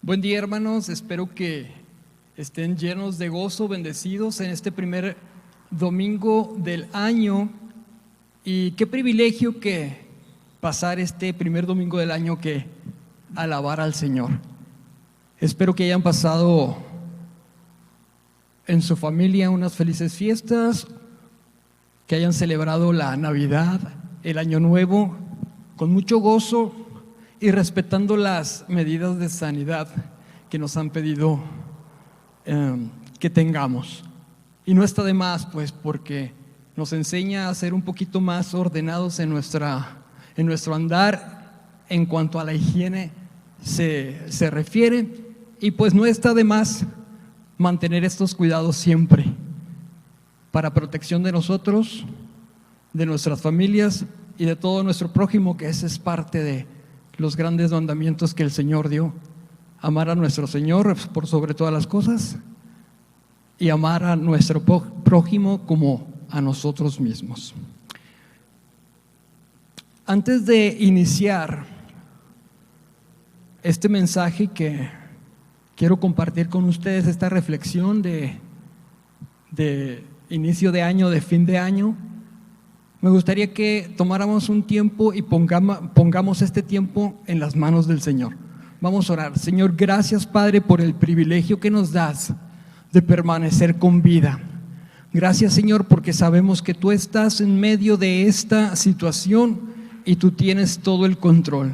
Buen día, hermanos, espero que estén llenos de gozo, bendecidos en este primer domingo del año. Y qué privilegio que pasar este primer domingo del año que alabar al Señor. Espero que hayan pasado en su familia unas felices fiestas, que hayan celebrado la Navidad, el Año Nuevo, con mucho gozo y respetando las medidas de sanidad que nos han pedido que tengamos. Y no está de más, pues, porque nos enseña a ser un poquito más ordenados en nuestro andar en cuanto a la higiene se refiere. Y pues no está de más mantener estos cuidados siempre para protección de nosotros, de nuestras familias y de todo nuestro prójimo, que esa es parte de los grandes mandamientos que el Señor dio: amar a nuestro Señor por sobre todas las cosas y amar a nuestro prójimo como a nosotros mismos. Antes de iniciar este mensaje que quiero compartir con ustedes, esta reflexión de inicio de año, de fin de año, me gustaría que tomáramos un tiempo y pongamos este tiempo en las manos del Señor. Vamos a orar. Señor, gracias, Padre, por el privilegio que nos das de permanecer con vida. Gracias, Señor, porque sabemos que tú estás en medio de esta situación y tú tienes todo el control.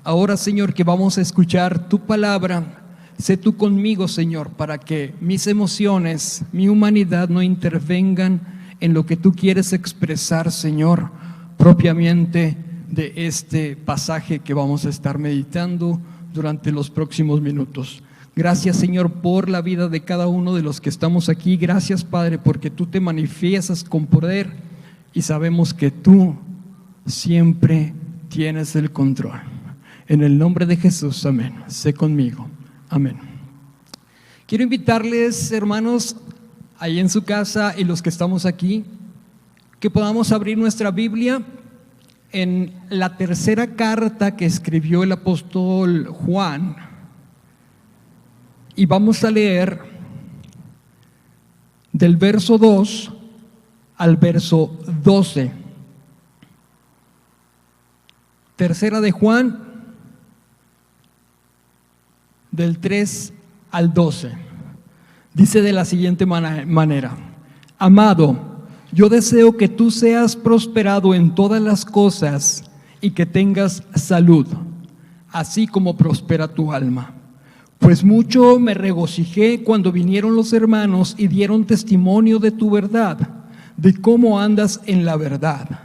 Ahora, Señor, que vamos a escuchar tu palabra, sé tú conmigo, Señor, para que mis emociones, mi humanidad no intervengan en lo que tú quieres expresar, Señor, propiamente de este pasaje que vamos a estar meditando durante los próximos minutos. Gracias, Señor, por la vida de cada uno de los que estamos aquí. Gracias, Padre, porque tú te manifiestas con poder y sabemos que tú siempre tienes el control. En el nombre de Jesús, amén. Sé conmigo, amén. Quiero invitarles, hermanos, ahí en su casa y los que estamos aquí, que podamos abrir nuestra Biblia en la tercera carta que escribió el apóstol Juan, y vamos a leer del verso 2 al verso 12. Tercera de Juan, del 3 al 12. Dice de la siguiente manera: amado, yo deseo que tú seas prosperado en todas las cosas y que tengas salud, así como prospera tu alma. Pues mucho me regocijé cuando vinieron los hermanos y dieron testimonio de tu verdad, de cómo andas en la verdad.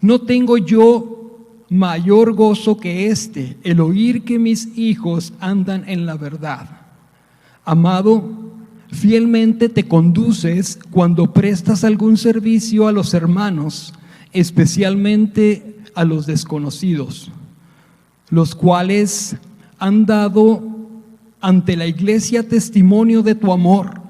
No tengo yo mayor gozo que este, el oír que mis hijos andan en la verdad. Amado, fielmente te conduces cuando prestas algún servicio a los hermanos, especialmente a los desconocidos, los cuales han dado ante la iglesia testimonio de tu amor,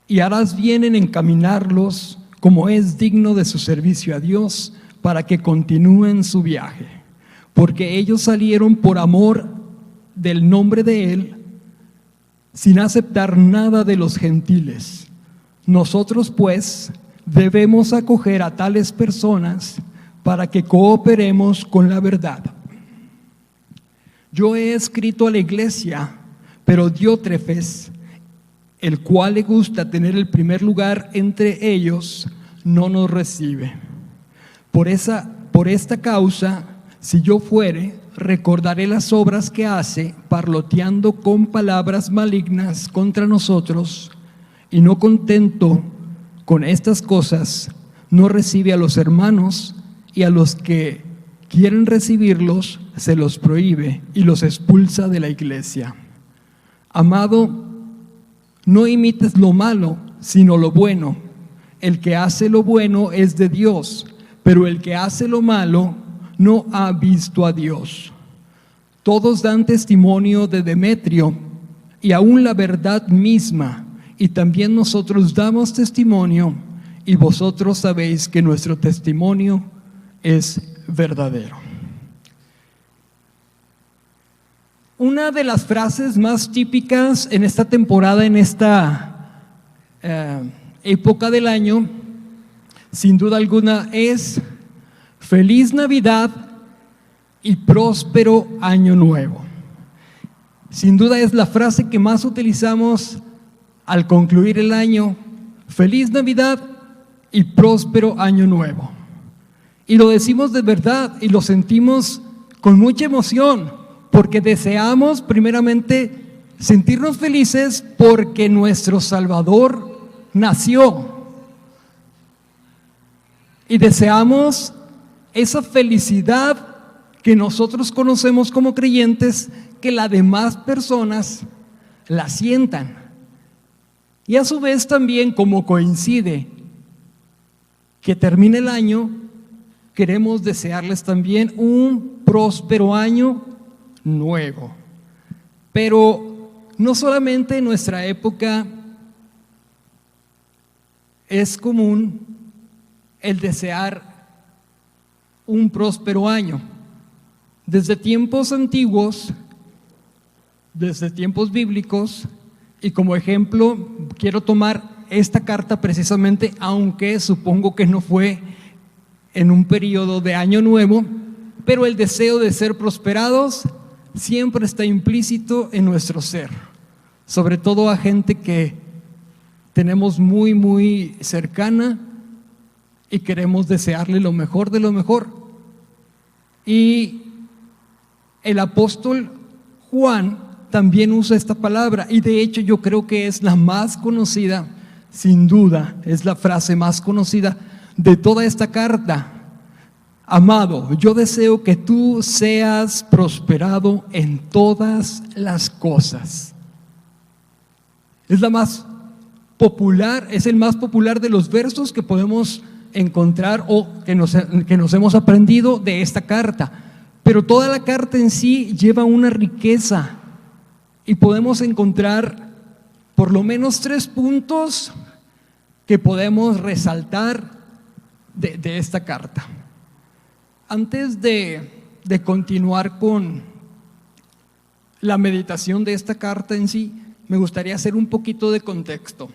y harás bien en encaminarlos como es digno de su servicio a Dios, para que continúen su viaje, porque ellos salieron por amor del nombre de Él, sin aceptar nada de los gentiles. Nosotros, pues, debemos acoger a tales personas para que cooperemos con la verdad. Yo he escrito a la iglesia, pero Diótrefes, el cual le gusta tener el primer lugar entre ellos, no nos recibe. Por esta causa, si yo fuere, recordaré las obras que hace, parloteando con palabras malignas contra nosotros, y no contento con estas cosas, no recibe a los hermanos, y a los que quieren recibirlos se los prohíbe y los expulsa de la iglesia. Amado, no imites lo malo, sino lo bueno. El que hace lo bueno es de Dios, pero el que hace lo malo no ha visto a Dios. Todos dan testimonio de Demetrio, y aún la verdad misma, y también nosotros damos testimonio, y vosotros sabéis que nuestro testimonio es verdadero. Una de las frases más típicas en esta temporada, en esta época del año, sin duda alguna, es Feliz Navidad y próspero año nuevo. Sin duda es la frase que más utilizamos al concluir el año. Feliz Navidad y próspero año nuevo. Y lo decimos de verdad y lo sentimos con mucha emoción, porque deseamos primeramente sentirnos felices porque nuestro Salvador nació. Y deseamos esa felicidad que nosotros conocemos como creyentes, que las demás personas la sientan. Y a su vez también, como coincide que termine el año, queremos desearles también un próspero año nuevo. Pero no solamente en nuestra época es común el desear un próspero año. Desde tiempos antiguos, desde tiempos bíblicos, y como ejemplo quiero tomar esta carta precisamente, aunque supongo que no fue en un periodo de año nuevo, pero el deseo de ser prosperados siempre está implícito en nuestro ser, sobre todo a gente que tenemos muy cercana y queremos desearle lo mejor de lo mejor. Y el apóstol Juan también usa esta palabra, y de hecho yo creo que es la más conocida, sin duda, es la frase más conocida de toda esta carta. Amado, yo deseo que tú seas prosperado en todas las cosas. Es la más popular, es el más popular de los versos que podemos encontrar o que nos hemos aprendido de esta carta. Pero toda la carta en sí lleva una riqueza y podemos encontrar por lo menos 3 puntos que podemos resaltar de esta carta. Antes de continuar con la meditación de esta carta en sí, me gustaría hacer un poquito de contexto.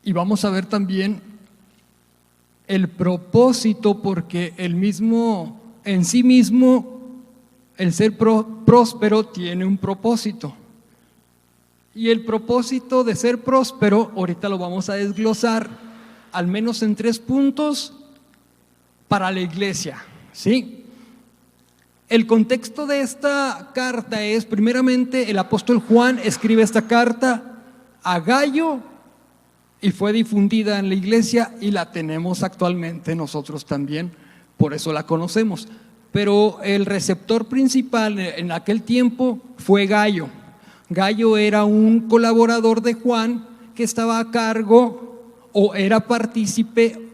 Y vamos a ver también el propósito, porque en sí mismo, el ser próspero tiene un propósito. Y el propósito de ser próspero, ahorita lo vamos a desglosar, al menos en 3 puntos para la iglesia, ¿sí? El contexto de esta carta es, primeramente, el apóstol Juan escribe esta carta a Gayo y fue difundida en la iglesia y la tenemos actualmente nosotros también, por eso la conocemos. Pero el receptor principal en aquel tiempo fue Gayo. Gayo era un colaborador de Juan que estaba a cargo o era partícipe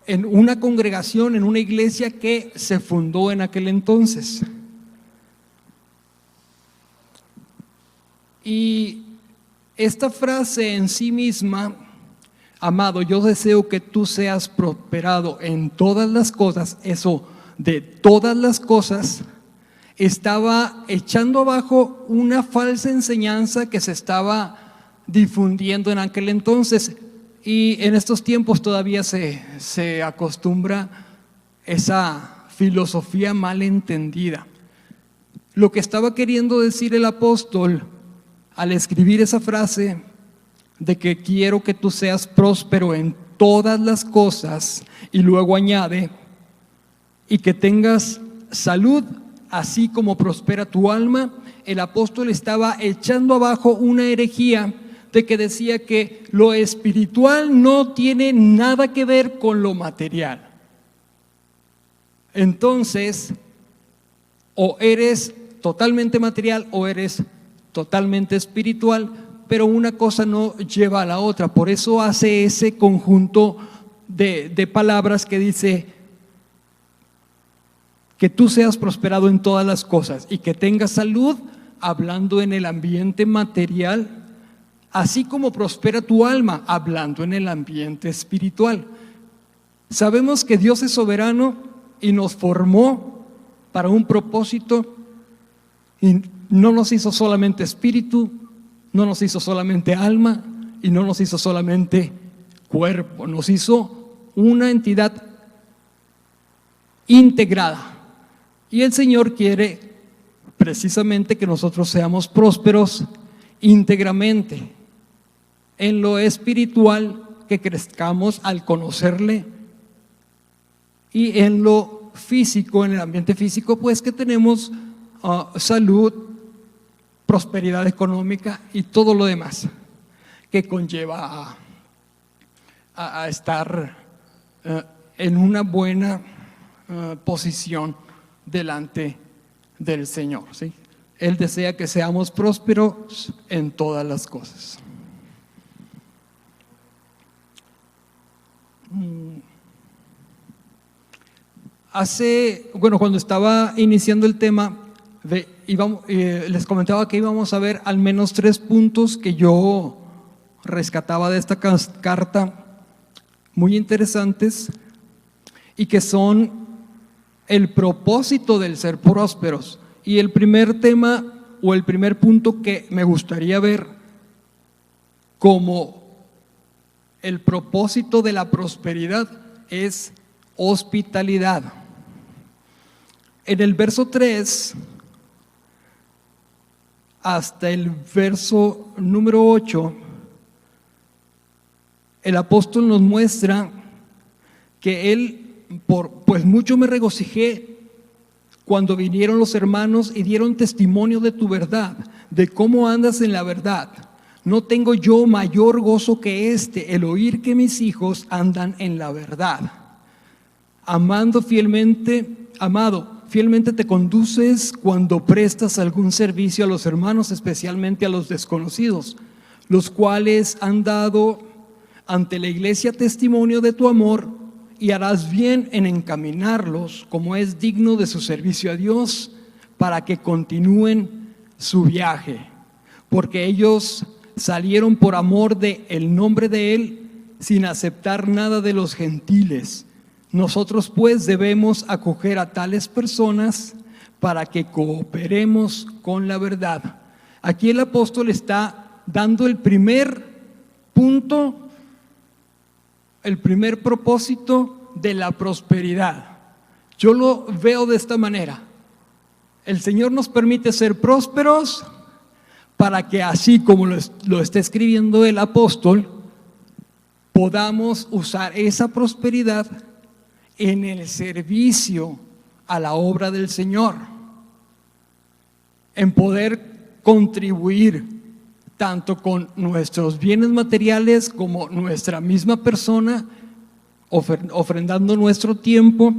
en una congregación, en una iglesia que se fundó en aquel entonces. Y esta frase en sí misma, amado, yo deseo que tú seas prosperado en todas las cosas, eso de todas las cosas, estaba echando abajo una falsa enseñanza que se estaba difundiendo en aquel entonces. Y en estos tiempos todavía se acostumbra esa filosofía mal entendida. Lo que estaba queriendo decir el apóstol al escribir esa frase de que quiero que tú seas próspero en todas las cosas, y luego añade, y que tengas salud, así como prospera tu alma, el apóstol estaba echando abajo una herejía de que decía que lo espiritual no tiene nada que ver con lo material. Entonces, o eres totalmente material o eres totalmente espiritual, pero una cosa no lleva a la otra. Por eso hace ese conjunto de palabras que dice que tú seas prosperado en todas las cosas y que tengas salud, hablando en el ambiente material, así como prospera tu alma, hablando en el ambiente espiritual. Sabemos que Dios es soberano y nos formó para un propósito, y no nos hizo solamente espíritu, no nos hizo solamente alma y no nos hizo solamente cuerpo, nos hizo una entidad integrada. Y el Señor quiere precisamente que nosotros seamos prósperos íntegramente en lo espiritual, que crezcamos al conocerle, y en lo físico, en el ambiente físico, pues que tenemos salud, prosperidad económica y todo lo demás que conlleva a estar en una buena posición delante del Señor, ¿sí? Él desea que seamos prósperos en todas las cosas. Cuando estaba iniciando el tema, les comentaba que íbamos a ver al menos 3 puntos que yo rescataba de esta carta, muy interesantes, y que son el propósito del ser prósperos. Y el primer tema o el primer punto que me gustaría ver como el propósito de la prosperidad es hospitalidad. En el verso 3 hasta el verso número 8, el apóstol nos muestra que él, pues mucho me regocijé cuando vinieron los hermanos y dieron testimonio de tu verdad, de cómo andas en la verdad. No tengo yo mayor gozo que el oír que mis hijos andan en la verdad. Amado, fielmente te conduces cuando prestas algún servicio a los hermanos, especialmente a los desconocidos, los cuales han dado ante la iglesia testimonio de tu amor, y harás bien en encaminarlos como es digno de su servicio a Dios, para que continúen su viaje, porque ellos salieron por amor del nombre de Él, sin aceptar nada de los gentiles. Nosotros pues debemos acoger a tales personas para que cooperemos con la verdad. Aquí el apóstol está dando el primer punto, el primer propósito de la prosperidad. Yo lo veo de esta manera: el Señor nos permite ser prósperos para que, así como lo está escribiendo el apóstol, podamos usar esa prosperidad en el servicio a la obra del Señor, en poder contribuir tanto con nuestros bienes materiales como nuestra misma persona, ofrendando nuestro tiempo.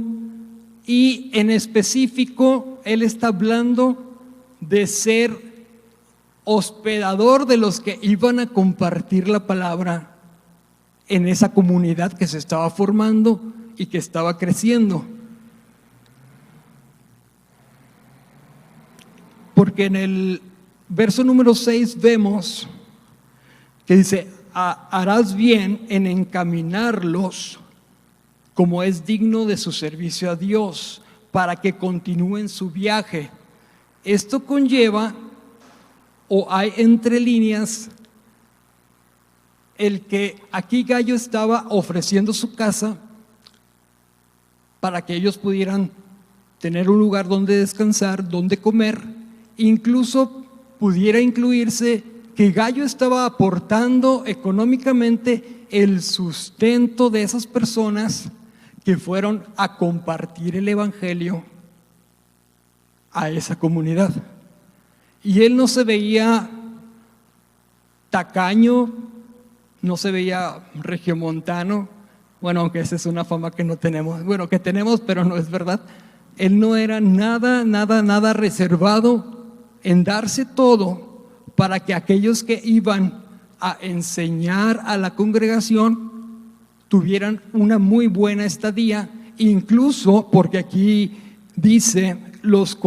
Y en específico, él está hablando de ser hospedador de los que iban a compartir la palabra en esa comunidad que se estaba formando y que estaba creciendo. Porque en el verso número 6 vemos que dice: harás bien en encaminarlos como es digno de su servicio a Dios, para que continúen su viaje. Esto conlleva, o hay entre líneas, el que aquí Gallo estaba ofreciendo su casa para que ellos pudieran tener un lugar donde descansar, donde comer. Incluso pudiera incluirse que Gallo estaba aportando económicamente el sustento de esas personas que fueron a compartir el evangelio a esa comunidad. Y él no se veía tacaño, no se veía regiomontano, bueno, aunque esa es una fama que no tenemos, bueno, que tenemos, pero no es verdad. Él no era nada reservado en darse todo para que aquellos que iban a enseñar a la congregación tuvieran una muy buena estadía, incluso porque aquí dice: los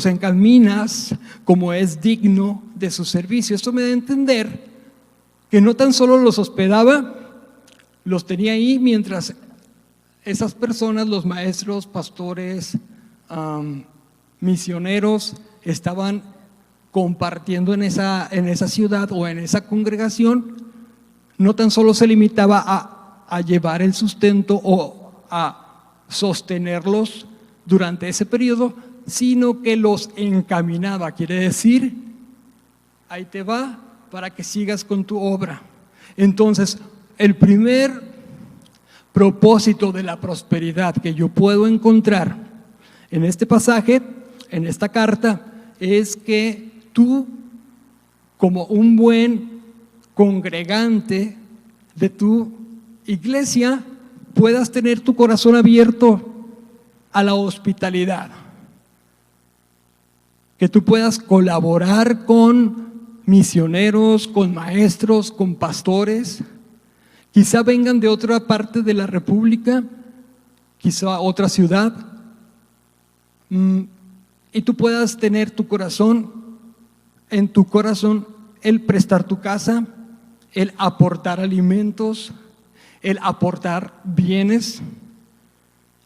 encaminas como es digno de su servicio. Esto me da a entender que no tan solo los hospedaba, los tenía ahí mientras esas personas, los maestros, pastores, misioneros, estaban compartiendo en esa ciudad o en esa congregación, no tan solo se limitaba a llevar el sustento o a sostenerlos durante ese periodo, sino que los encaminaba. Quiere decir, ahí te va para que sigas con tu obra. Entonces, el primer propósito de la prosperidad que yo puedo encontrar en este pasaje, en esta carta, es que tú, como un buen congregante de tu iglesia, puedas tener tu corazón abierto a la hospitalidad, que tú puedas colaborar con misioneros, con maestros, con pastores, quizá vengan de otra parte de la república, quizá otra ciudad, y tú puedas tener en tu corazón el prestar tu casa, el aportar alimentos, el aportar bienes,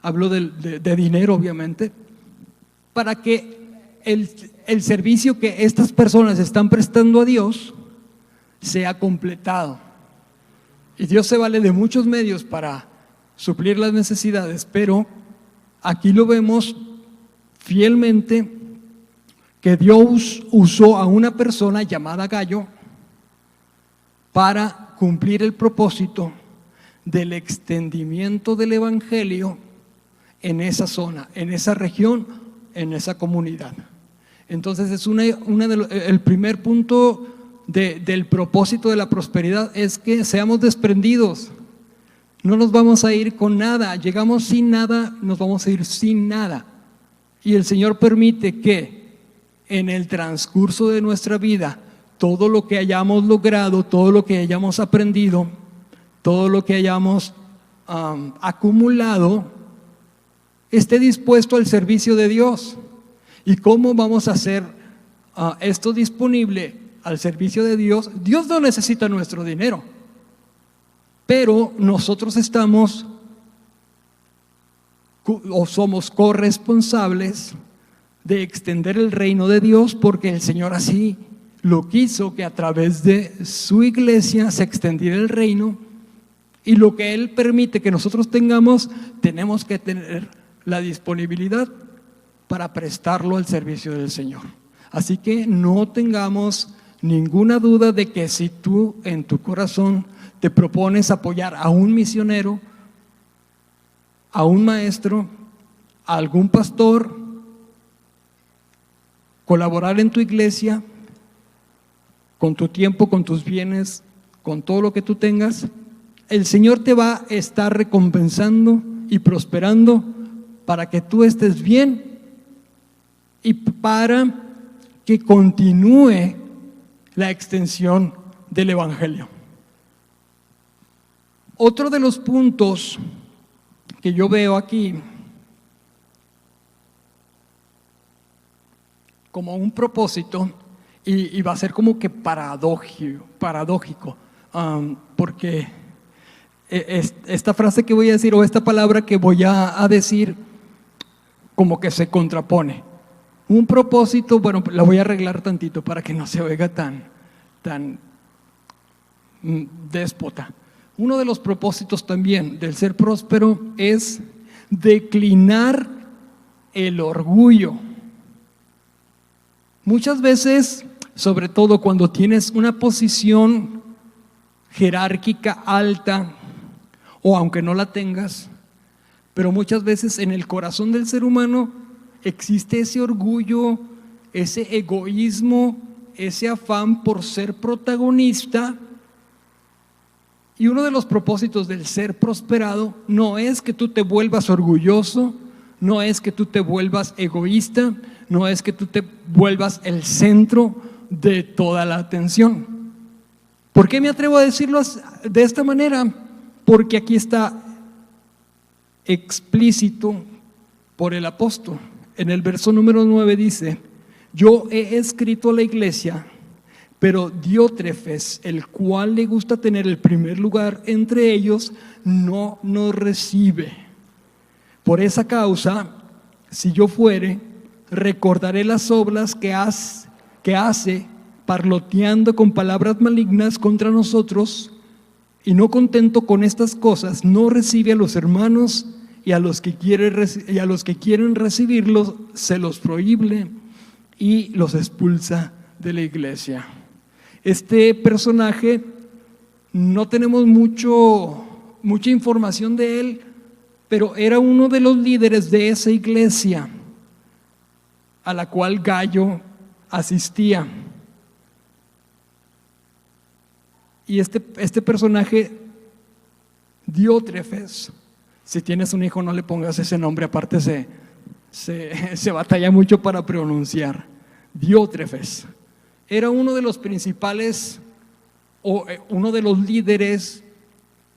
hablo de dinero obviamente, para que el servicio que estas personas están prestando a Dios sea completado. Y Dios se vale de muchos medios para suplir las necesidades, pero aquí lo vemos fielmente que Dios usó a una persona llamada Gayo para cumplir el propósito del extendimiento del evangelio en esa zona, en esa región, en esa comunidad. Entonces es el primer punto del propósito de la prosperidad es que seamos desprendidos. No nos vamos a ir con nada, llegamos sin nada, nos vamos a ir sin nada. Y el Señor permite que en el transcurso de nuestra vida, todo lo que hayamos logrado, todo lo que hayamos aprendido, todo lo que hayamos acumulado, esté dispuesto al servicio de Dios. ¿Y cómo vamos a hacer esto disponible al servicio de Dios? Dios no necesita nuestro dinero, pero nosotros estamos o somos corresponsables de extender el reino de Dios, porque el Señor así lo quiso, que a través de su iglesia se extendiera el reino, y lo que Él permite que nosotros tengamos, tenemos que tener la disponibilidad para prestarlo al servicio del Señor. Así que no tengamos ninguna duda de que si tú en tu corazón te propones apoyar a un misionero, a un maestro, a algún pastor, colaborar en tu iglesia, con tu tiempo, con tus bienes, con todo lo que tú tengas, el Señor te va a estar recompensando y prosperando para que tú estés bien y para que continúe la extensión del evangelio. Otro de los puntos que yo veo aquí como un propósito, y va a ser como que paradójico, porque esta frase que voy a decir o esta palabra que voy a decir como que se contrapone. Un propósito, bueno, la voy a arreglar tantito para que no se oiga tan déspota. Uno de los propósitos también del ser próspero es declinar el orgullo. Muchas veces, sobre todo cuando tienes una posición jerárquica alta, o aunque no la tengas, pero muchas veces en el corazón del ser humano existe ese orgullo, ese egoísmo, ese afán por ser protagonista. Y uno de los propósitos del ser prosperado no es que tú te vuelvas orgulloso, no es que tú te vuelvas egoísta, no es que tú te vuelvas el centro de toda la atención. ¿Por qué me atrevo a decirlo de esta manera? Porque aquí está explícito por el apóstol. En el verso número 9 dice: yo he escrito a la iglesia, pero Diótrefes, el cual le gusta tener el primer lugar entre ellos, no nos recibe. Por esa causa, si yo fuere, recordaré las obras que has que hace parloteando con palabras malignas contra nosotros, y no contento con estas cosas, no recibe a los hermanos, y a los que quieren recibirlos se los prohíbe y los expulsa de la iglesia. Este personaje no tenemos mucha información de él, pero era uno de los líderes de esa iglesia a la cual Gayo asistía. Y este personaje, Diótrefes, si tienes un hijo no le pongas ese nombre, aparte se batalla mucho para pronunciar. Diótrefes era uno de los principales o uno de los líderes.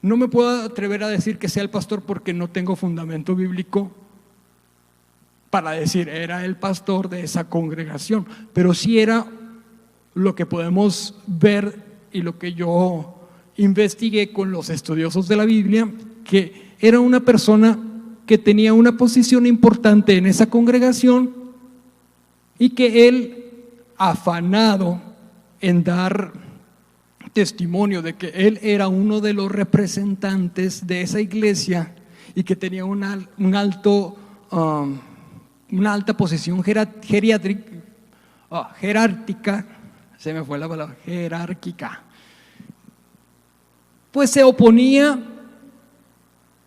No me puedo atrever a decir que sea el pastor porque no tengo fundamento bíblico para decir era el pastor de esa congregación, pero sí era lo que podemos ver y lo que yo investigué con los estudiosos de la Biblia, que era una persona que tenía una posición importante en esa congregación y que él, afanado en dar testimonio de que él era uno de los representantes de esa iglesia y que tenía una alta posición jerárquica, se me fue la palabra, jerárquica, pues se oponía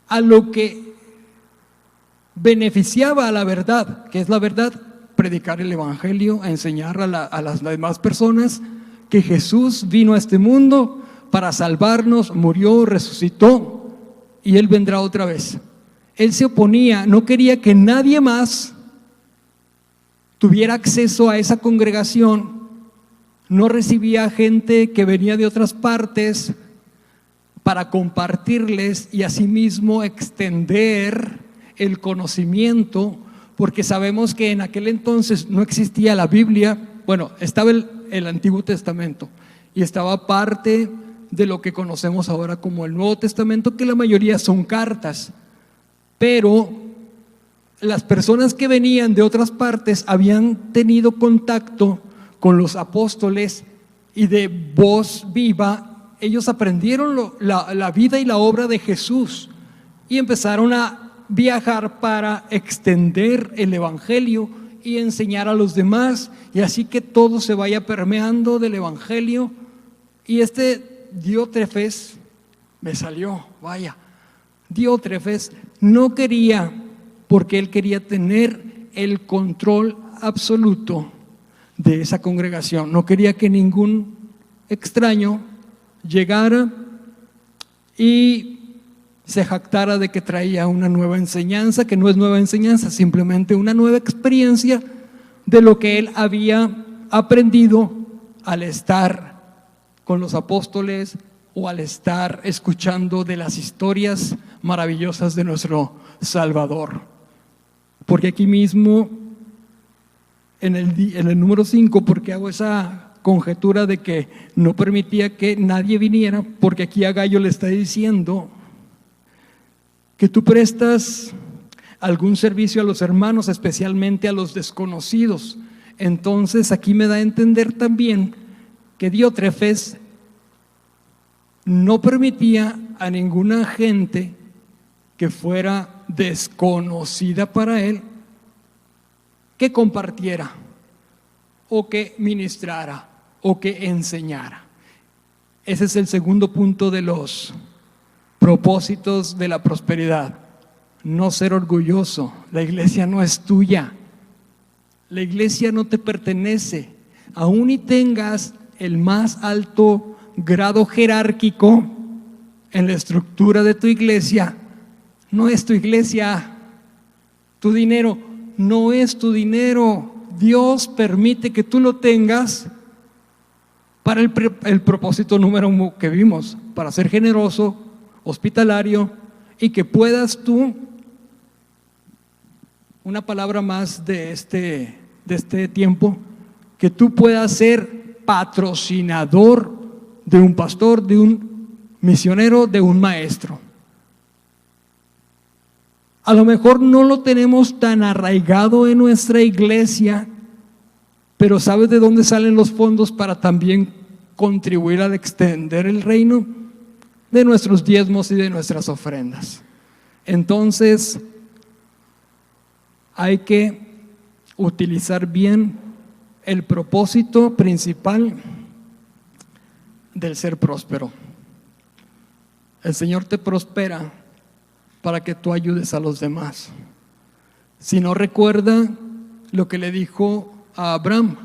a lo que beneficiaba a la verdad, que es la verdad, predicar el evangelio, a enseñar a las demás personas que Jesús vino a este mundo para salvarnos, murió, resucitó y Él vendrá otra vez. Él se oponía, no quería que nadie más tuviera acceso a esa congregación, no recibía gente que venía de otras partes para compartirles y asimismo extender el conocimiento, porque sabemos que en aquel entonces no existía la Biblia. Bueno, estaba el Antiguo Testamento y estaba parte de lo que conocemos ahora como el Nuevo Testamento, que la mayoría son cartas, pero las personas que venían de otras partes habían tenido contacto con los apóstoles y de voz viva ellos aprendieron la vida y la obra de Jesús y empezaron a viajar para extender el evangelio y enseñar a los demás, y así que todo se vaya permeando del evangelio. Y este Diótrefes Diótrefes no quería, porque él quería tener el control absoluto de esa congregación, no quería que ningún extraño llegara y se jactara de que traía una nueva enseñanza, que no es nueva enseñanza, simplemente una nueva experiencia de lo que él había aprendido al estar con los apóstoles o al estar escuchando de las historias maravillosas de nuestro Salvador. Porque aquí mismo en el número 5, porque hago esa conjetura de que no permitía que nadie viniera, porque aquí a Gayo le está diciendo que tú prestas algún servicio a los hermanos, especialmente a los desconocidos. Entonces aquí me da a entender también que Diótrefes no permitía a ninguna gente que fuera desconocida para él que compartiera o que ministrara o que enseñara. Ese es el segundo punto de los propósitos de la prosperidad. No ser orgulloso. La iglesia no es tuya. La iglesia no te pertenece. Aún y tengas el más alto grado jerárquico en la estructura de tu iglesia, no es tu iglesia. Tu dinero no es tu dinero. Dios permite que tú lo tengas para el propósito número 1 que vimos, para ser generoso, hospitalario, y que puedas tú, una palabra más de este tiempo, que tú puedas ser patrocinador de un pastor, de un misionero, de un maestro. A lo mejor no lo tenemos tan arraigado en nuestra iglesia, Pero ¿sabes de dónde salen los fondos para también contribuir al extender el reino? De nuestros diezmos y de nuestras ofrendas. Entonces, hay que utilizar bien el propósito principal del ser próspero. El Señor te prospera para que tú ayudes a los demás. Si no, recuerda lo que le dijo a Abraham: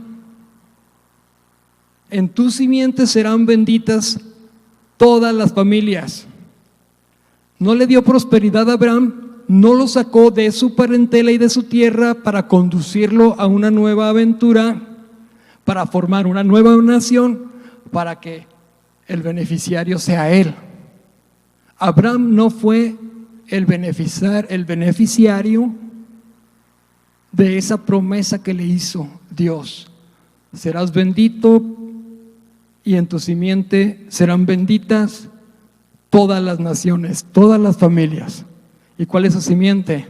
en tu simiente serán benditas todas las familias. No le dio prosperidad a Abraham, no lo sacó de su parentela y de su tierra para conducirlo a una nueva aventura, para formar una nueva nación, para que el beneficiario sea él. Abraham no fue el beneficiario de esa promesa que le hizo Dios: serás bendito y en tu simiente serán benditas todas las naciones, todas las familias. ¿Y cuál es su simiente?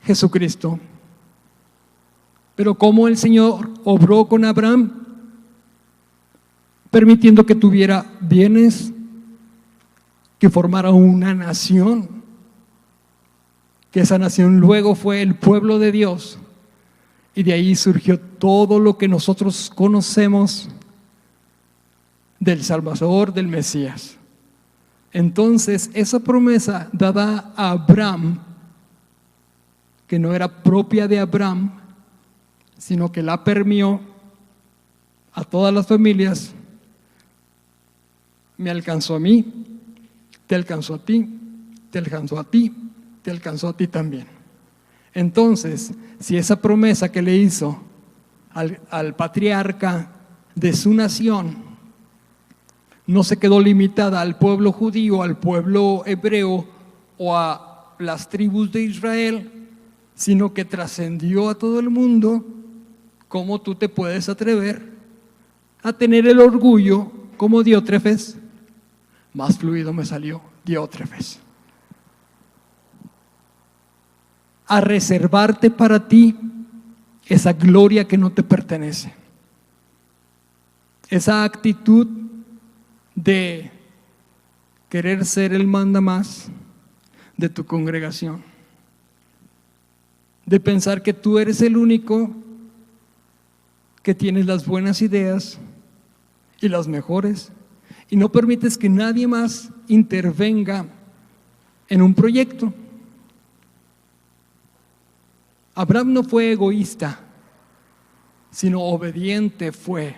Jesucristo. Pero ¿cómo el Señor obró con Abraham? Permitiendo que tuviera bienes, que formara una nación, que esa nación luego fue el pueblo de Dios, y de ahí surgió todo lo que nosotros conocemos del Salvador, del Mesías. Entonces, esa promesa dada a Abraham, que no era propia de Abraham, sino que la permeó a todas las familias, me alcanzó a mí, te alcanzó a ti, te alcanzó a ti, te alcanzó a ti también. Entonces, si esa promesa que le hizo al patriarca de su nación no se quedó limitada al pueblo judío, al pueblo hebreo o a las tribus de Israel, sino que trascendió a todo el mundo, ¿cómo tú te puedes atrever a tener el orgullo como Diótrefes? Más fluido me salió Diótrefes. A reservarte para ti esa gloria que no te pertenece. Esa actitud de querer ser el mandamás de tu congregación, de pensar que tú eres el único que tienes las buenas ideas y las mejores, y no permites que nadie más intervenga en un proyecto. Abraham no fue egoísta, sino obediente fue.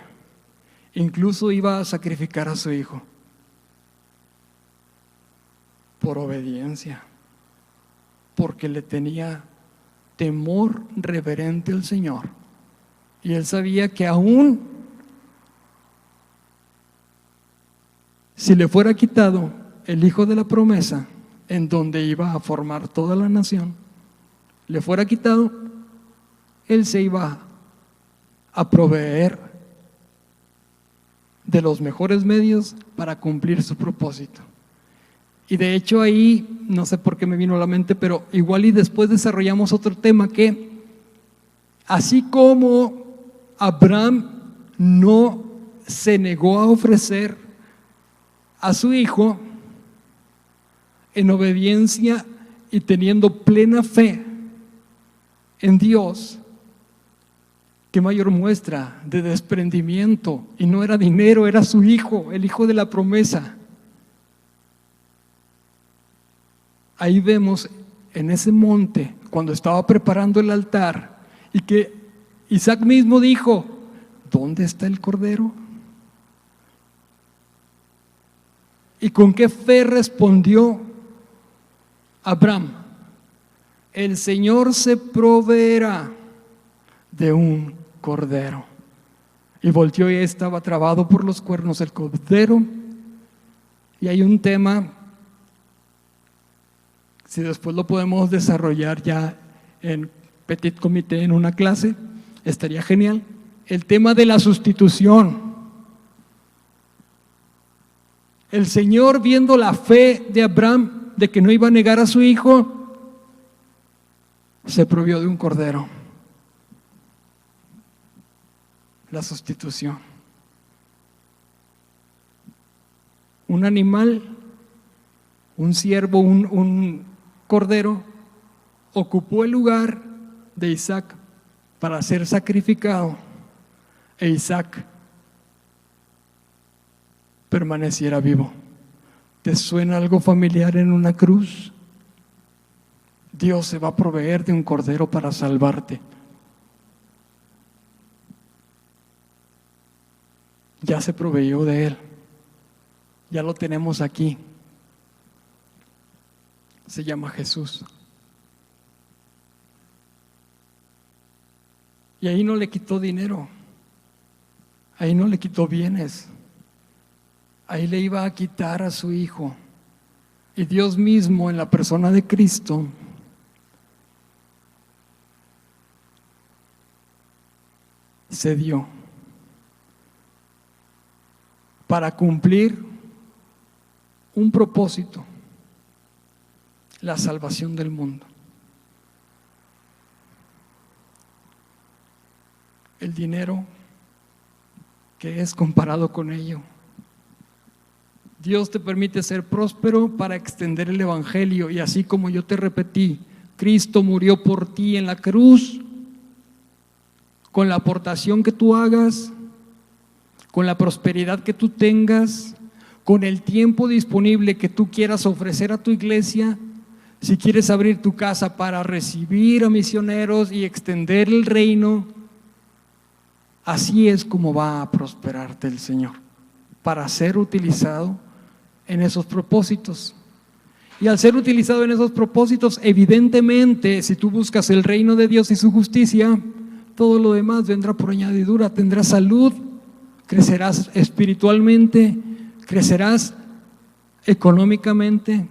Incluso iba a sacrificar a su hijo por obediencia, porque le tenía temor reverente al Señor. Y él sabía que aún si le fuera quitado el hijo de la promesa, en donde iba a formar toda la nación, le fuera quitado, él se iba a proveer de los mejores medios para cumplir su propósito. Y de hecho ahí, no sé por qué me vino a la mente, pero igual y después desarrollamos otro tema, que así como Abraham no se negó a ofrecer a su hijo en obediencia y teniendo plena fe en Dios, qué mayor muestra de desprendimiento. Y no era dinero, era su hijo, el hijo de la promesa. Ahí vemos en ese monte, cuando estaba preparando el altar, y que Isaac mismo dijo: ¿dónde está el cordero? ¿Y con qué fe respondió Abraham? El Señor se proveerá de un cordero. Y volteó y estaba trabado por los cuernos el cordero. Y hay un tema, si después lo podemos desarrollar ya en petit comité, en una clase, estaría genial. El tema de la sustitución. El Señor, viendo la fe de Abraham de que no iba a negar a su hijo, se provió de un cordero. la sustitución. Un animal, un ciervo, un cordero, ocupó el lugar de Isaac para ser sacrificado, e Isaac permaneciera vivo. ¿Te suena algo familiar en una cruz? Dios se va a proveer de un cordero para salvarte. Ya se proveyó de él. Ya lo tenemos aquí. Se llama Jesús. Y ahí no le quitó dinero. Ahí no le quitó bienes. Ahí le iba a quitar a su hijo. Y Dios mismo, en la persona de Cristo, se dio para cumplir un propósito: la salvación del mundo. El dinero, ¿qué es comparado con ello? Dios te permite ser próspero para extender el evangelio, y así como yo te repetí, Cristo murió por ti en la cruz. Con la aportación que tú hagas, con la prosperidad que tú tengas, con el tiempo disponible que tú quieras ofrecer a tu iglesia, si quieres abrir tu casa para recibir a misioneros y extender el reino, así es como va a prosperarte el Señor, para ser utilizado en esos propósitos. Y al ser utilizado en esos propósitos, evidentemente, si tú buscas el reino de Dios y su justicia, todo lo demás vendrá por añadidura. Tendrás salud, crecerás espiritualmente, crecerás económicamente,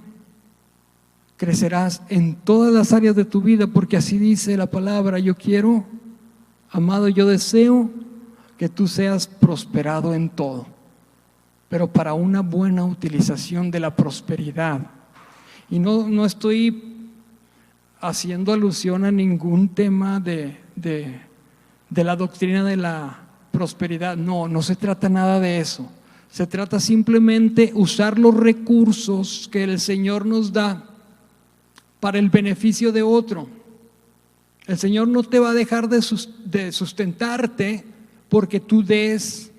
crecerás en todas las áreas de tu vida, porque así dice la palabra: yo quiero, amado, yo deseo que tú seas prosperado en todo, pero para una buena utilización de la prosperidad. Y no estoy haciendo alusión a ningún tema de la doctrina de la prosperidad. No se trata nada de eso. Se trata simplemente usar los recursos que el Señor nos da para el beneficio de otro. El Señor no te va a dejar de sustentarte porque tú des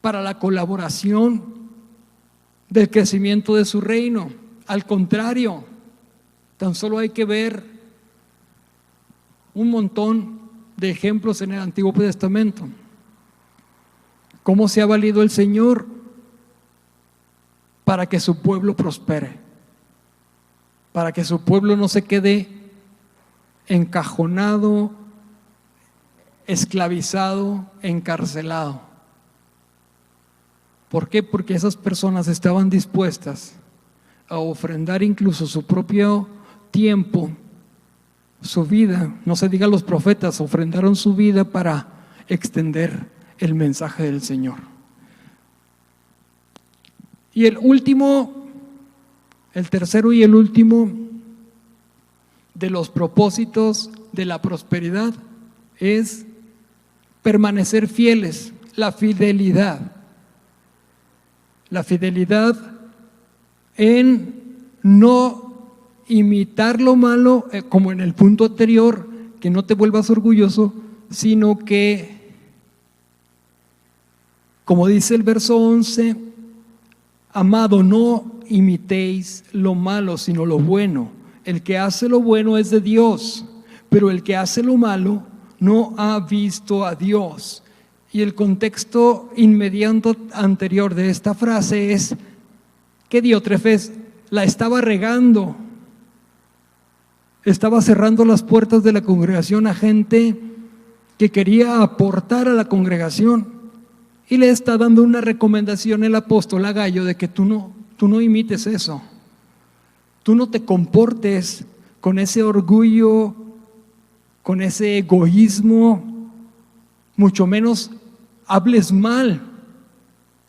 para la colaboración del crecimiento de su reino. Al contrario, tan solo hay que ver un montón de ejemplos en el Antiguo Testamento. ¿Cómo se ha valido el Señor para que su pueblo prospere? Para que su pueblo no se quede encajonado, esclavizado, encarcelado. ¿Por qué? Porque esas personas estaban dispuestas a ofrendar incluso su propio tiempo, su vida. No se diga, los profetas ofrendaron su vida para extender el mensaje del Señor. Y el tercero y el último de los propósitos de la prosperidad es permanecer fieles, la fidelidad. La fidelidad en no imitar lo malo, como en el punto anterior, que no te vuelvas orgulloso, sino que, como dice el verso 11, amado, no imitéis lo malo, sino lo bueno. El que hace lo bueno es de Dios, pero el que hace lo malo no ha visto a Dios. Y el contexto inmediato anterior de esta frase es que Diótrefes la estaba regando, estaba cerrando las puertas de la congregación a gente que quería aportar a la congregación, y le está dando una recomendación el apóstol a Gallo de que tú no imites eso, tú no te comportes con ese orgullo, con ese egoísmo, mucho menos hables mal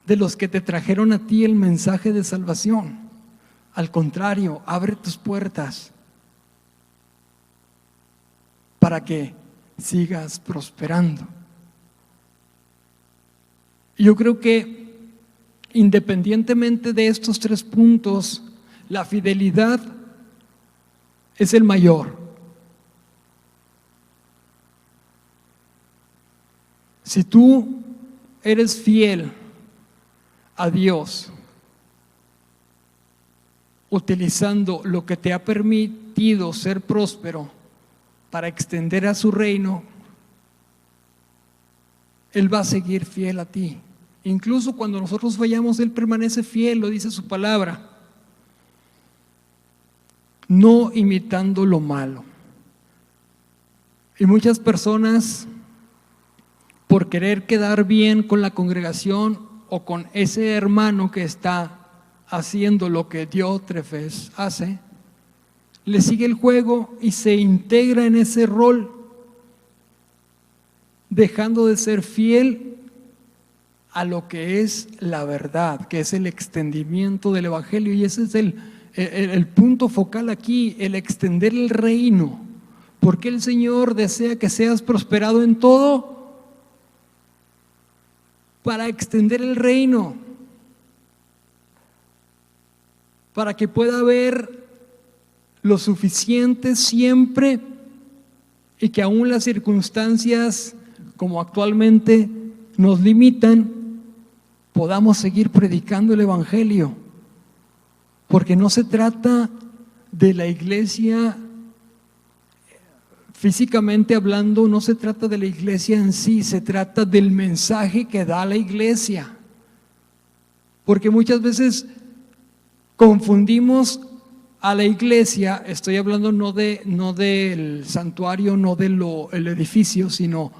de los que te trajeron a ti el mensaje de salvación. Al contrario, abre tus puertas para que sigas prosperando. Yo creo que independientemente de estos 3 puntos, la fidelidad es el mayor. Si tú eres fiel a Dios, utilizando lo que te ha permitido ser próspero para extender a su reino, Él va a seguir fiel a ti. Incluso cuando nosotros fallamos, Él permanece fiel, lo dice su palabra. No imitando lo malo. Y muchas personas, por querer quedar bien con la congregación o con ese hermano que está haciendo lo que Diótrefes hace, le sigue el juego y se integra en ese rol, dejando de ser fiel a lo que es la verdad, que es el extendimiento del evangelio. Y ese es el punto focal aquí, el extender el reino. Porque el Señor desea que seas prosperado en todo, para extender el reino, para que pueda haber lo suficiente siempre y que aún las circunstancias como actualmente nos limitan, podamos seguir predicando el evangelio. Porque no se trata de la iglesia, físicamente hablando, no se trata de la iglesia en sí, se trata del mensaje que da la iglesia. Porque muchas veces confundimos a la iglesia, estoy hablando no del santuario, no del edificio, sino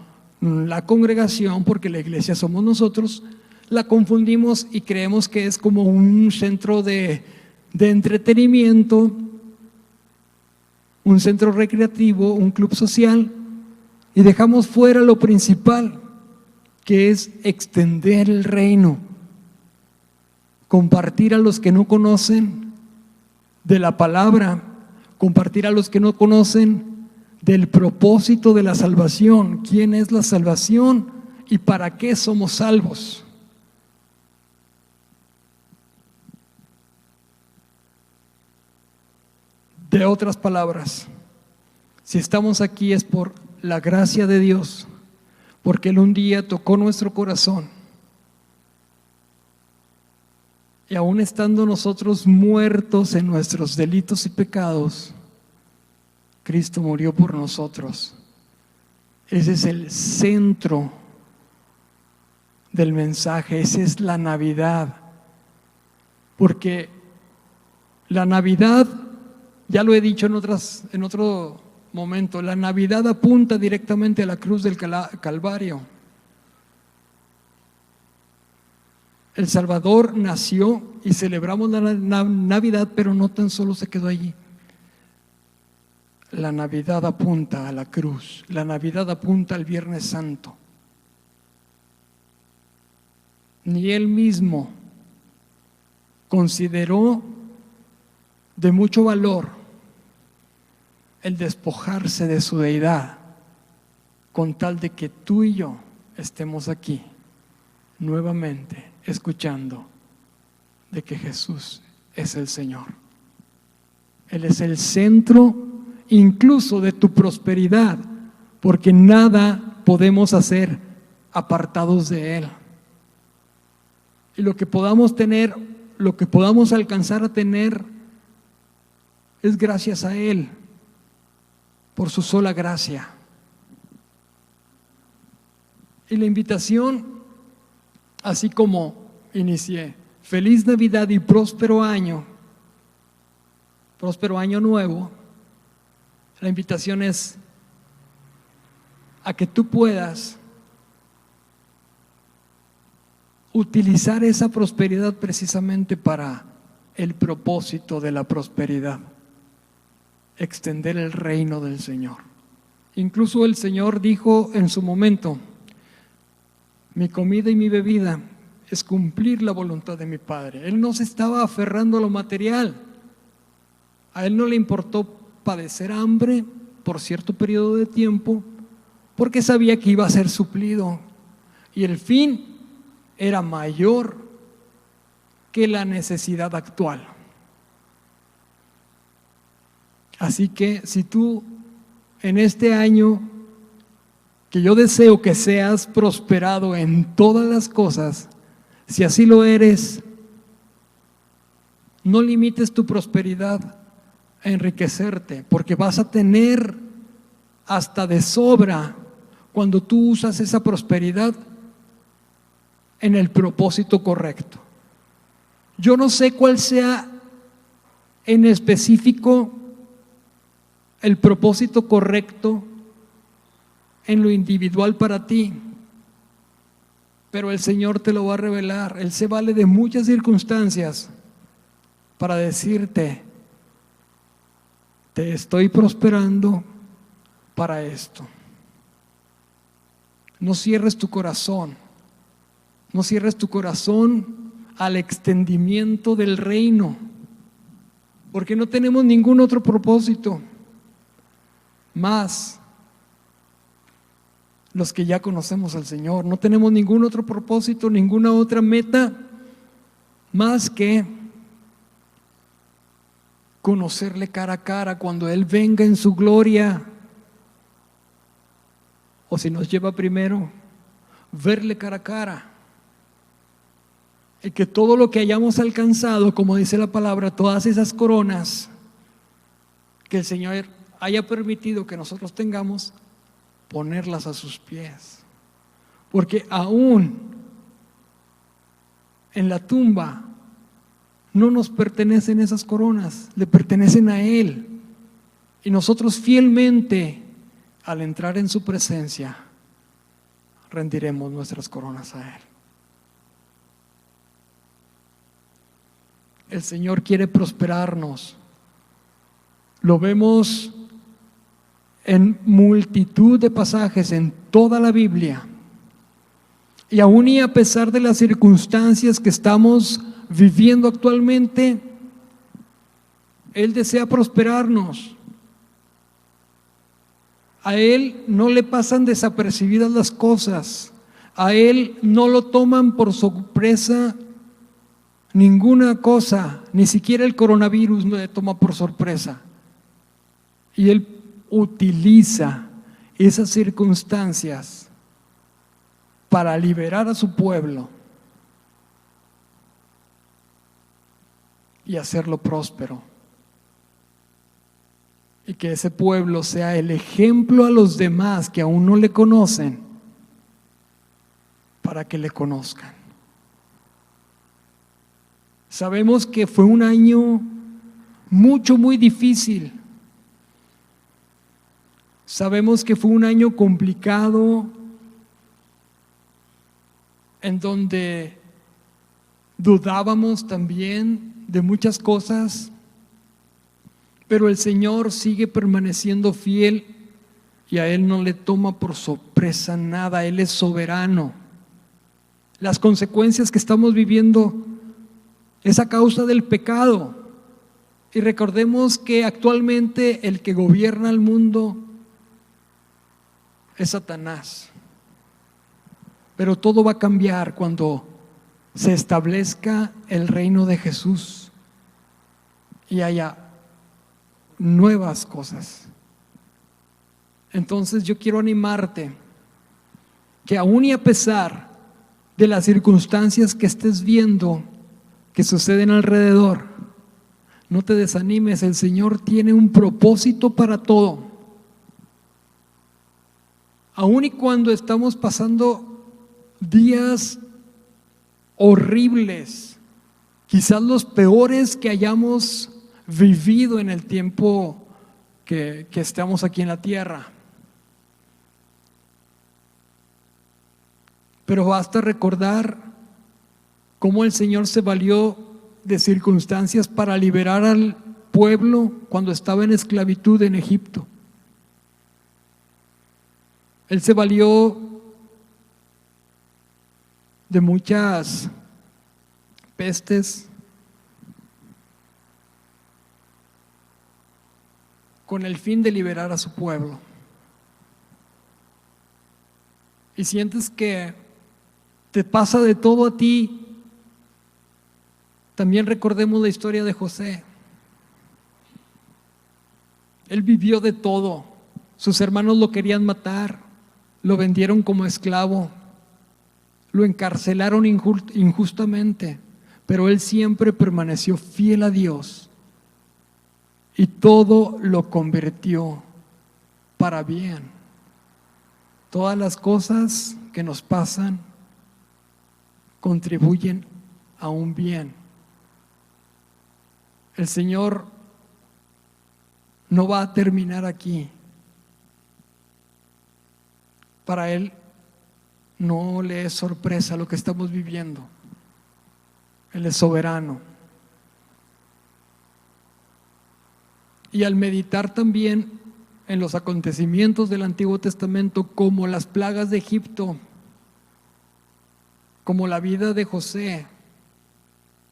la congregación, porque la iglesia somos nosotros, la confundimos y creemos que es como un centro de entretenimiento, un centro recreativo, un club social, y dejamos fuera lo principal, que es extender el reino, compartir a los que no conocen de la palabra, compartir a los que no conocen del propósito de la salvación, quién es la salvación y para qué somos salvos. De otras palabras, si estamos aquí es por la gracia de Dios, porque Él un día tocó nuestro corazón y aún estando nosotros muertos en nuestros delitos y pecados, Cristo murió por nosotros. Ese es el centro del mensaje, esa es la Navidad, porque la Navidad, ya lo he dicho en otro momento, la Navidad apunta directamente a la cruz del Calvario. El Salvador nació y celebramos la Navidad, pero no tan solo se quedó allí. La Navidad apunta a la cruz, la Navidad apunta al Viernes Santo. Ni Él mismo consideró de mucho valor el despojarse de su deidad con tal de que tú y yo estemos aquí nuevamente escuchando de que Jesús es el Señor. Él es el centro incluso de tu prosperidad, porque nada podemos hacer apartados de Él. Y lo que podamos tener, lo que podamos alcanzar a tener, es gracias a Él, por su sola gracia. Y la invitación, así como inicié, feliz Navidad y próspero año nuevo, la invitación es a que tú puedas utilizar esa prosperidad precisamente para el propósito de la prosperidad. Extender el reino del Señor. Incluso el Señor dijo en su momento: mi comida y mi bebida es cumplir la voluntad de mi Padre. Él no se estaba aferrando a lo material. A Él no le importó padecer hambre por cierto periodo de tiempo, porque sabía que iba a ser suplido. Y el fin era mayor que la necesidad actual. Así que si tú en este año, que yo deseo que seas prosperado en todas las cosas, si así lo eres, no limites tu prosperidad a enriquecerte, porque vas a tener hasta de sobra cuando tú usas esa prosperidad en el propósito correcto. Yo no sé cuál sea en específico el propósito correcto en lo individual para ti, pero el Señor te lo va a revelar. Él se vale de muchas circunstancias para decirte: te estoy prosperando para esto. No cierres tu corazón, no cierres tu corazón al extendimiento del reino, porque no tenemos ningún otro propósito más los que ya conocemos al Señor. No tenemos ningún otro propósito, ninguna otra meta más que conocerle cara a cara cuando Él venga en su gloria, o si nos lleva primero, verle cara a cara. Y que todo lo que hayamos alcanzado, como dice la palabra, todas esas coronas que el Señor haya permitido que nosotros tengamos, ponerlas a sus pies. Porque aún en la tumba no nos pertenecen esas coronas, le pertenecen a Él. Y nosotros fielmente, al entrar en su presencia, rendiremos nuestras coronas a Él. El Señor quiere prosperarnos. Lo vemos en multitud de pasajes en toda la Biblia. Y aún y a pesar de las circunstancias que estamos viviendo actualmente, Él desea prosperarnos. A Él no le pasan desapercibidas las cosas. A Él no lo toman por sorpresa ninguna cosa, ni siquiera el coronavirus no le toma por sorpresa. Y Él utiliza esas circunstancias para liberar a su pueblo y hacerlo próspero. Y que ese pueblo sea el ejemplo a los demás que aún no le conocen, para que le conozcan. Sabemos que fue un año muy difícil. Sabemos que fue un año complicado, en donde dudábamos también de muchas cosas, pero el Señor sigue permaneciendo fiel y a Él no le toma por sorpresa nada. Él es soberano. Las consecuencias que estamos viviendo es a causa del pecado. Y recordemos que actualmente el que gobierna el mundo es Satanás. Pero todo va a cambiar cuando se establezca el reino de Jesús y haya nuevas cosas. Entonces yo quiero animarte que aún y a pesar de las circunstancias que estés viendo que suceden alrededor, no te desanimes. El Señor tiene un propósito para todo. Aún y cuando estamos pasando días horribles, quizás los peores que hayamos vivido en el tiempo que estamos aquí en la tierra. Pero basta recordar cómo el Señor se valió de circunstancias para liberar al pueblo cuando estaba en esclavitud en Egipto. Él se valió de muchas pestes con el fin de liberar a su pueblo. Y sientes que te pasa de todo a ti. También recordemos la historia de José. Él vivió de todo. Sus hermanos lo querían matar, lo vendieron como esclavo, lo encarcelaron injustamente, pero él siempre permaneció fiel a Dios y todo lo convirtió para bien. Todas las cosas que nos pasan contribuyen a un bien. El Señor no va a terminar aquí. Para Él no le es sorpresa lo que estamos viviendo. Él es soberano. Y al meditar también en los acontecimientos del Antiguo Testamento, como las plagas de Egipto, como la vida de José,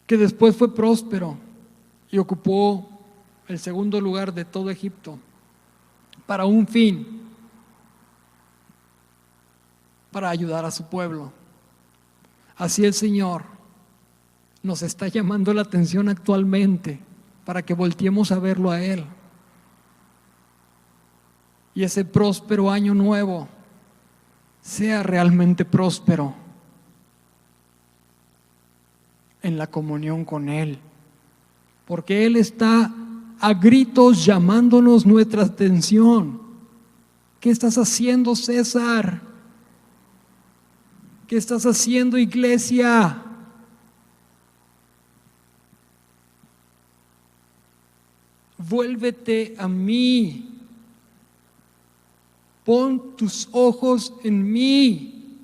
que después fue próspero y ocupó el segundo lugar de todo Egipto, para un fin, para ayudar a su pueblo. Así el Señor nos está llamando la atención actualmente para que volteemos a verlo a Él. Y ese próspero año nuevo sea realmente próspero en la comunión con Él, porque Él está a gritos llamándonos nuestra atención. ¿Qué estás haciendo, César? ¿Qué estás haciendo, iglesia? Vuélvete a mí. Pon tus ojos en mí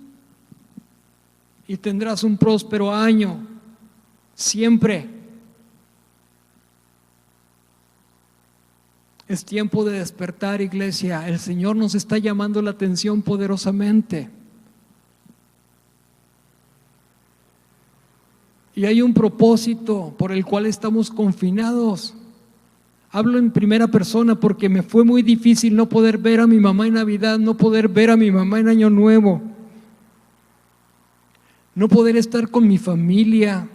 y tendrás un próspero año, siempre. Es tiempo de despertar, iglesia. El Señor nos está llamando la atención poderosamente. Y hay un propósito por el cual estamos confinados. Hablo en primera persona porque me fue muy difícil no poder ver a mi mamá en Navidad, no poder ver a mi mamá en Año Nuevo, no poder estar con mi familia.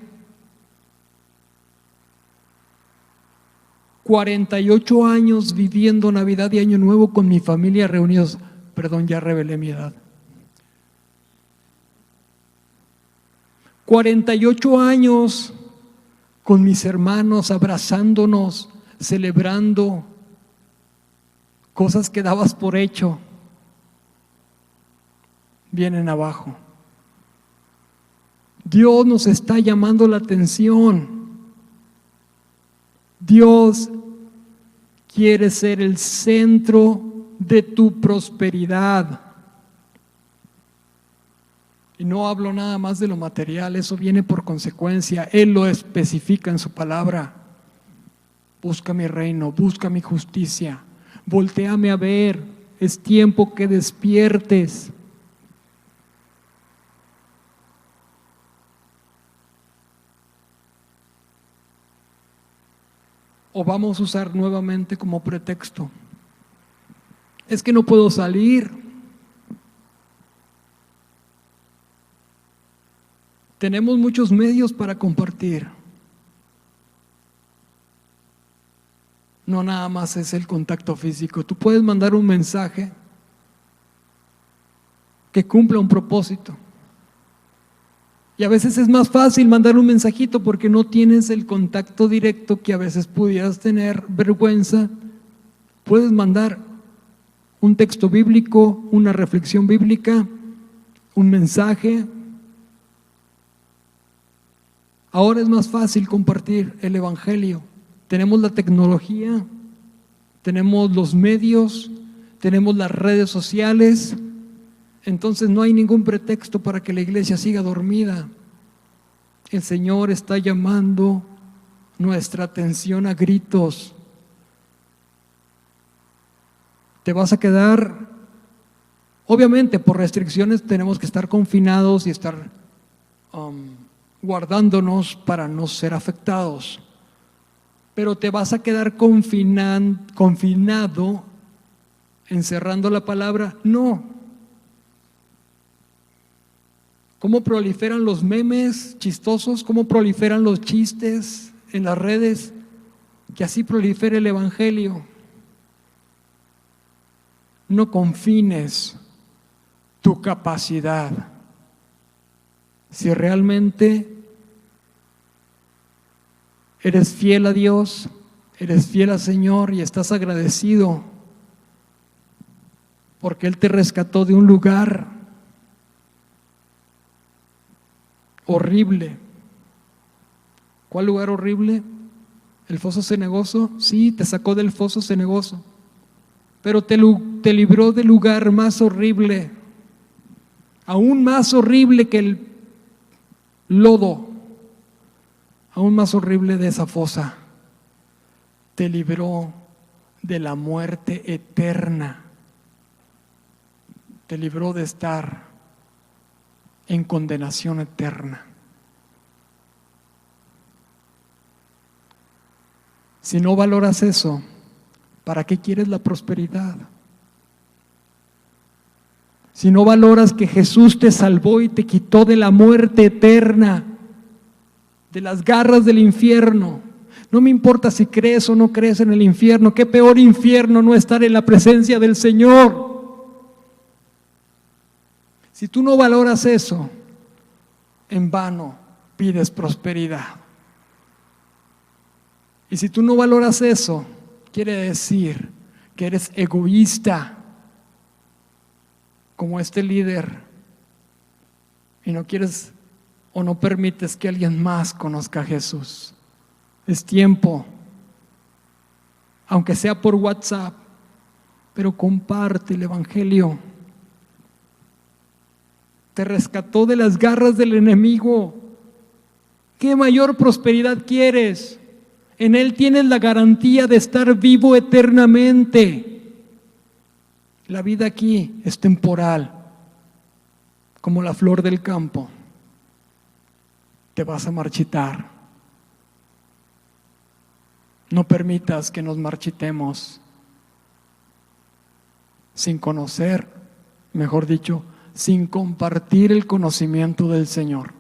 48 años viviendo Navidad y Año Nuevo con mi familia reunidos. Perdón, ya revelé mi edad. 48 años con mis hermanos, abrazándonos, celebrando cosas que dabas por hecho, vienen abajo. Dios nos está llamando la atención. Dios quiere ser el centro de tu prosperidad. Y no hablo nada más de lo material, eso viene por consecuencia. Él lo especifica en su palabra. Busca mi reino, busca mi justicia, voltéame a ver, es tiempo que despiertes. O vamos a usar nuevamente como pretexto, es que no puedo salir. Tenemos muchos medios para compartir. No nada más es el contacto físico. Tú puedes mandar un mensaje que cumpla un propósito. Y a veces es más fácil mandar un mensajito porque no tienes el contacto directo que a veces pudieras tener vergüenza. Puedes mandar un texto bíblico, una reflexión bíblica, un mensaje. Ahora es más fácil compartir el Evangelio. Tenemos la tecnología, tenemos los medios, tenemos las redes sociales, entonces no hay ningún pretexto para que la iglesia siga dormida. El Señor está llamando nuestra atención a gritos. Te vas a quedar, obviamente por restricciones tenemos que estar confinados y estar guardándonos para no ser afectados. Pero te vas a quedar confinado, encerrando la palabra. No. cómo proliferan los memes chistosos, cómo proliferan los chistes en las redes, que así prolifere el evangelio. No confines tu capacidad. Si realmente eres fiel a Dios, eres fiel al Señor y estás agradecido porque Él te rescató de un lugar horrible. ¿Cuál lugar horrible? ¿El foso cenagoso? Sí, te sacó del foso cenagoso, pero te libró del lugar más horrible, aún más horrible que el lodo, aún más horrible de esa fosa. Te libró de la muerte eterna, te libró de estar en condenación eterna. Si no valoras eso, ¿para qué quieres la prosperidad? Si no valoras que Jesús te salvó y te quitó de la muerte eterna, de las garras del infierno, no me importa si crees o no crees en el infierno, qué peor infierno no estar en la presencia del Señor. Si tú no valoras eso, en vano pides prosperidad. Y si tú no valoras eso, quiere decir que eres egoísta, como este líder, y no quieres o no permites que alguien más conozca a Jesús. Es tiempo, aunque sea por WhatsApp, pero comparte el evangelio. Te rescató de las garras del enemigo. ¿Qué mayor prosperidad quieres? En Él tienes la garantía de estar vivo eternamente. La vida aquí es temporal, como la flor del campo. Te vas a marchitar. No permitas que nos marchitemos sin conocer, mejor dicho, sin compartir el conocimiento del Señor.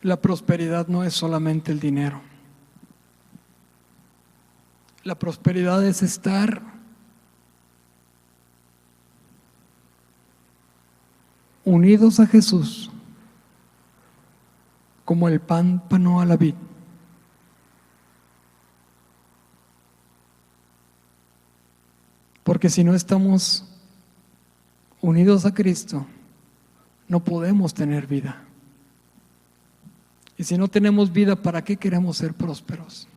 La prosperidad no es solamente el dinero. La prosperidad es estar unidos a Jesús como el pámpano a la vid. Porque si no estamos unidos a Cristo, no podemos tener vida. Y si no tenemos vida, ¿para qué queremos ser prósperos?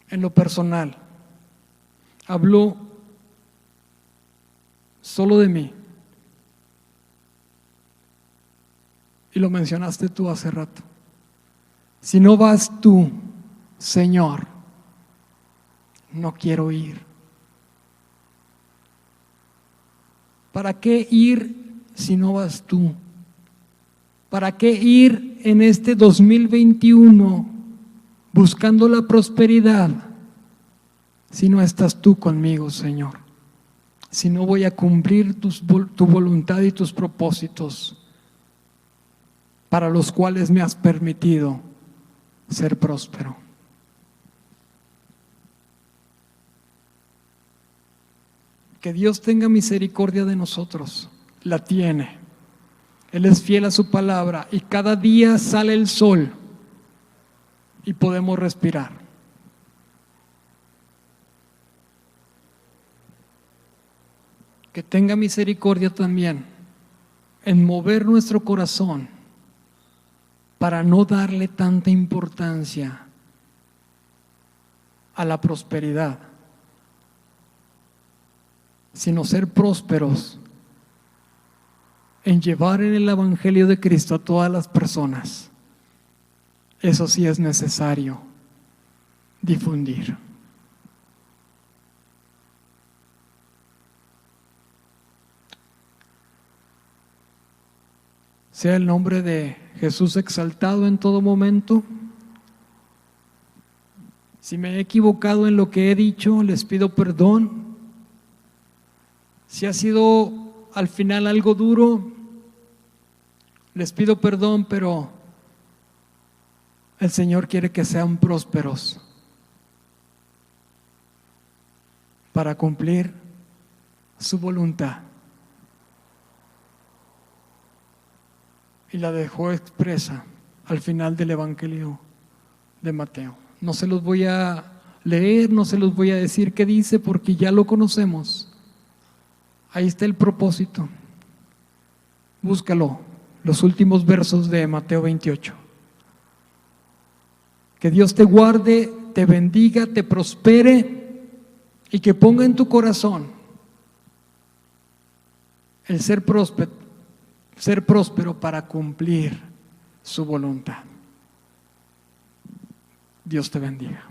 En lo personal, hablo solo de mí. Y lo mencionaste tú hace rato. Si no vas tú, Señor, no quiero ir. ¿Para qué ir si no vas tú? ¿Para qué ir en este 2021 buscando la prosperidad si no estás tú conmigo, Señor? Si no voy a cumplir tu voluntad y tus propósitos para los cuales me has permitido ser próspero. Que Dios tenga misericordia de nosotros, la tiene. Él es fiel a su palabra y cada día sale el sol y podemos respirar. Que tenga misericordia también en mover nuestro corazón para no darle tanta importancia a la prosperidad, sino ser prósperos en llevar en el evangelio de Cristo a todas las personas. Eso sí es necesario difundir. Sea el nombre de Jesús exaltado en todo momento. Si me he equivocado en lo que he dicho, les pido perdón. Si ha sido al final algo duro, les pido perdón, pero el Señor quiere que sean prósperos para cumplir su voluntad. Y la dejó expresa al final del Evangelio de Mateo. No se los voy a leer, no se los voy a decir qué dice porque ya lo conocemos. Ahí está el propósito. Búscalo, los últimos versos de Mateo 28. Que Dios te guarde, te bendiga, te prospere y que ponga en tu corazón el ser próspero para cumplir su voluntad. Dios te bendiga.